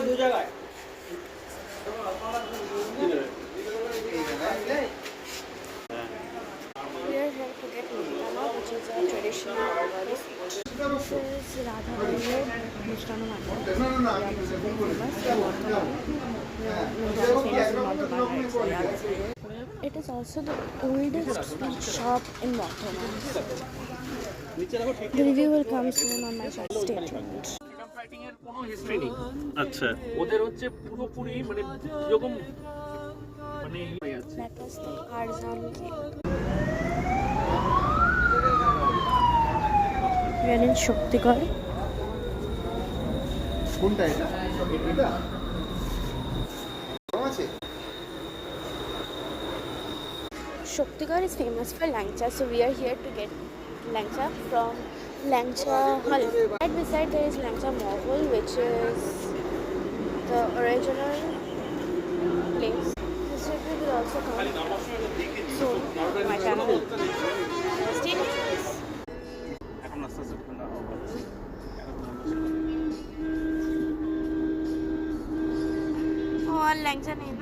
দু জায়গায় We are here to get Mistana, which is a traditional Bengali sweet. This is Radha Mistana Bhandar. Famous in Bardhaman. Famous in Bardhaman. It is also the oldest sweet shop in Bardhaman. The review will come soon on my channel. Stay tuned. Fighting এর কোনো history নেই। আচ্ছা, ওদের হচ্ছে পুরোপুরি মানে এরকম মানে That was the Arzan cake. We are in Shaktigarh. কোনটা এটা এটা আছে Shaktigarh is famous for langcha, so we are here to get langcha from Langcha Hall. Right beside there is Langcha Mohol, which is the original place. This review will also come soon on my channel. Stay tuned. এখন আস্তে আস্তে ঠান্ডা হবে। Oh, और langcha नहीं